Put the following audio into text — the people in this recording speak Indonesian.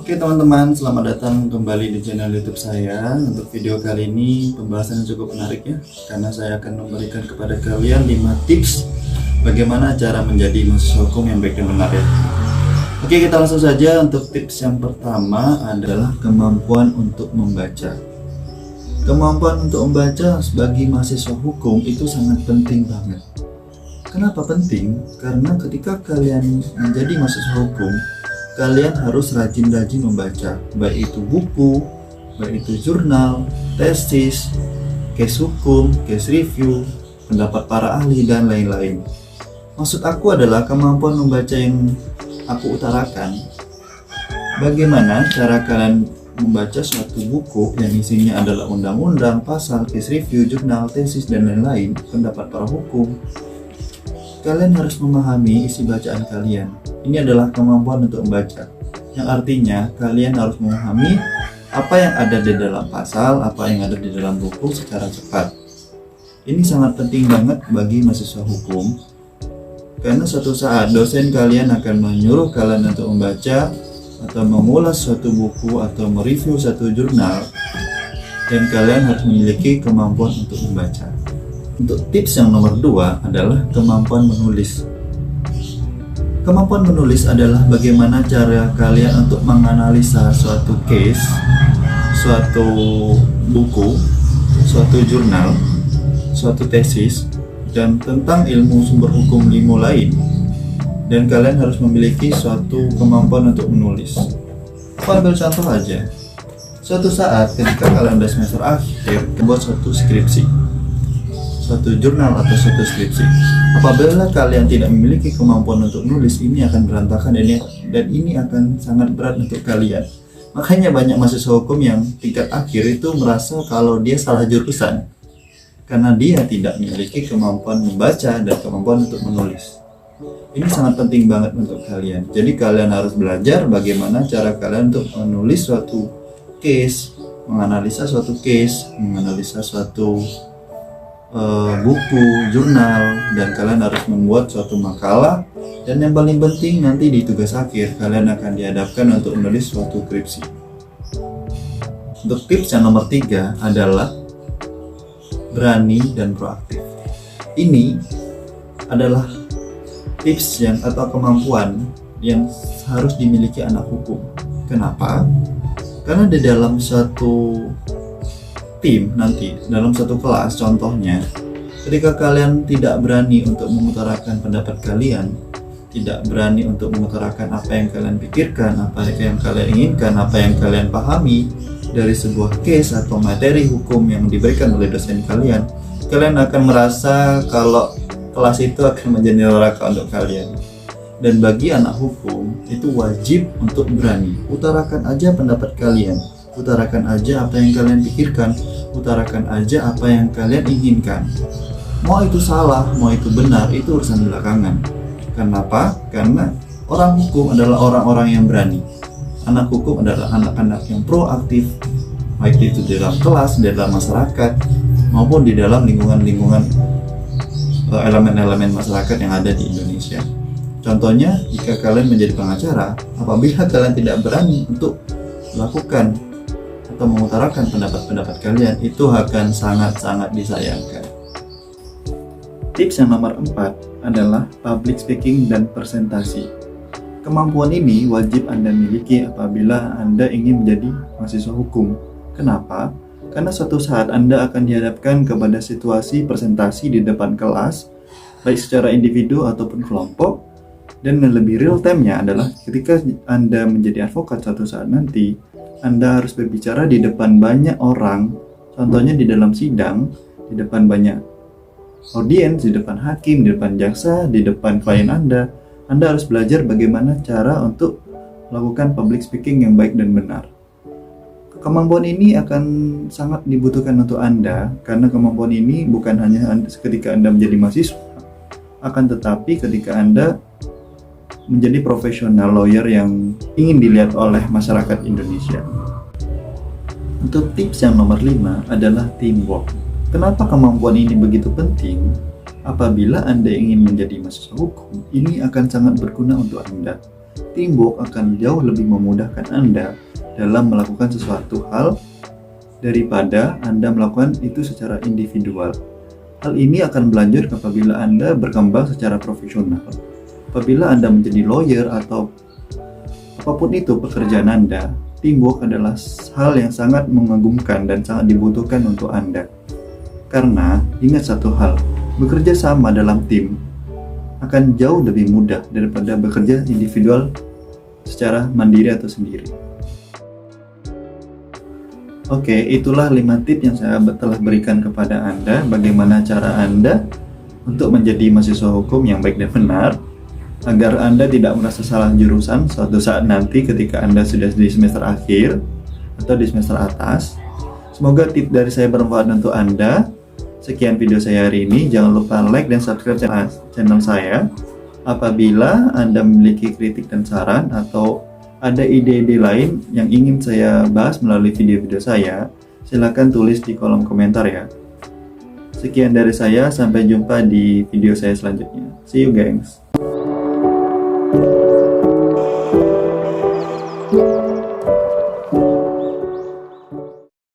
Oke teman-teman, selamat datang kembali di channel YouTube saya. Untuk video kali ini pembahasannya cukup menarik ya, karena saya akan memberikan kepada kalian 5 tips bagaimana cara menjadi mahasiswa hukum yang baik dan benar ya. Oke, kita langsung saja. Untuk tips yang pertama adalah kemampuan untuk membaca. Kemampuan untuk membaca bagi mahasiswa hukum itu sangat penting banget. Kenapa penting? Karena ketika kalian menjadi mahasiswa hukum, kalian harus rajin-rajin membaca, baik itu buku, baik itu jurnal, tesis, case hukum, case review, pendapat para ahli, dan lain-lain. Maksud aku adalah kemampuan membaca yang aku utarakan. Bagaimana cara kalian membaca suatu buku yang isinya adalah undang-undang, pasal, case review, jurnal, tesis, dan lain-lain, pendapat para hukum. Kalian harus memahami isi bacaan kalian. Ini adalah kemampuan untuk membaca, yang artinya kalian harus memahami apa yang ada di dalam pasal, apa yang ada di dalam buku secara cepat. Ini sangat penting banget bagi mahasiswa hukum, karena suatu saat dosen kalian akan menyuruh kalian untuk membaca atau mengulas suatu buku atau mereview suatu jurnal, dan kalian harus memiliki kemampuan untuk membaca. Untuk tips yang nomor 2 adalah kemampuan menulis. Kemampuan menulis adalah bagaimana cara kalian untuk menganalisa suatu case, suatu buku, suatu jurnal, suatu tesis, dan tentang ilmu sumber hukum lain. Dan kalian harus memiliki suatu kemampuan untuk menulis. Aku ambil contoh aja. Suatu saat ketika kalian udah semester akhir, membuat suatu skripsi, suatu jurnal atau suatu skripsi. Apabila kalian tidak memiliki kemampuan untuk menulis, ini akan berantakan dan ini akan sangat berat untuk kalian. Makanya banyak mahasiswa hukum yang tingkat akhir itu merasa kalau dia salah jurusan, karena dia tidak memiliki kemampuan membaca dan kemampuan untuk menulis. Ini sangat penting banget untuk kalian. Jadi kalian harus belajar bagaimana cara kalian untuk menulis suatu case, menganalisa suatu case, menganalisa suatu buku, jurnal, dan kalian harus membuat suatu makalah. Dan yang paling penting nanti di tugas akhir kalian akan dihadapkan untuk menulis suatu skripsi. Untuk tips yang nomor 3 adalah berani dan proaktif. Ini adalah tips atau kemampuan yang harus dimiliki anak hukum. Kenapa? Karena di dalam suatu tim nanti, dalam satu kelas contohnya, ketika kalian tidak berani untuk mengutarakan pendapat kalian, tidak berani untuk mengutarakan apa yang kalian pikirkan, apa yang kalian inginkan, apa yang kalian pahami dari sebuah case atau materi hukum yang diberikan oleh dosen kalian, kalian akan merasa kalau kelas itu akan menjadi neraka untuk kalian. Dan bagi anak hukum itu wajib untuk berani. Utarakan aja pendapat kalian, utarakan aja apa yang kalian pikirkan, utarakan aja apa yang kalian inginkan. Mau itu salah, mau itu benar, itu urusan belakangan. Kenapa? Karena orang hukum adalah orang-orang yang berani. Anak hukum adalah anak-anak yang proaktif, baik itu di dalam kelas, di dalam masyarakat, maupun di dalam lingkungan-lingkungan elemen-elemen masyarakat yang ada di Indonesia. Contohnya, jika kalian menjadi pengacara, apabila kalian tidak berani untuk melakukan atau mengutarakan pendapat-pendapat kalian, itu akan sangat-sangat disayangkan. Tips yang nomor 4 adalah public speaking dan presentasi. Kemampuan ini wajib Anda miliki apabila Anda ingin menjadi mahasiswa hukum. Kenapa? Karena suatu saat Anda akan dihadapkan kepada situasi presentasi di depan kelas, baik secara individu ataupun kelompok. Dan yang lebih real time-nya adalah ketika Anda menjadi advokat suatu saat nanti, Anda harus berbicara di depan banyak orang, contohnya di dalam sidang, di depan banyak audiens, di depan hakim, di depan jaksa, di depan klien Anda. Anda harus belajar bagaimana cara untuk melakukan public speaking yang baik dan benar. Kemampuan ini akan sangat dibutuhkan untuk Anda, karena kemampuan ini bukan hanya ketika Anda menjadi mahasiswa, akan tetapi ketika Anda menjadi profesional lawyer yang ingin dilihat oleh masyarakat Indonesia. Untuk tips yang nomor 5 adalah teamwork. Kenapa kemampuan ini begitu penting? Apabila Anda ingin menjadi mahasiswa hukum, ini akan sangat berguna untuk Anda. teamwork akan jauh lebih memudahkan Anda dalam melakukan sesuatu hal daripada Anda melakukan itu secara individual. Hal ini akan berlanjut apabila Anda berkembang secara profesional. Apabila Anda menjadi lawyer atau apapun itu pekerjaan Anda, teamwork adalah hal yang sangat mengagumkan dan sangat dibutuhkan untuk Anda. Karena ingat satu hal, bekerja sama dalam tim akan jauh lebih mudah daripada bekerja individual secara mandiri atau sendiri. Oke, itulah 5 tips yang saya telah berikan kepada Anda bagaimana cara Anda untuk menjadi mahasiswa hukum yang baik dan benar agar Anda tidak merasa salah jurusan suatu saat nanti ketika Anda sudah di semester akhir atau di semester atas. Semoga tips dari saya bermanfaat untuk Anda. Sekian video saya hari ini. Jangan lupa like dan subscribe channel saya. Apabila Anda memiliki kritik dan saran atau ada ide-ide lain yang ingin saya bahas melalui video-video saya, silakan tulis di kolom komentar ya. Sekian dari saya, sampai jumpa di video saya selanjutnya. See you guys.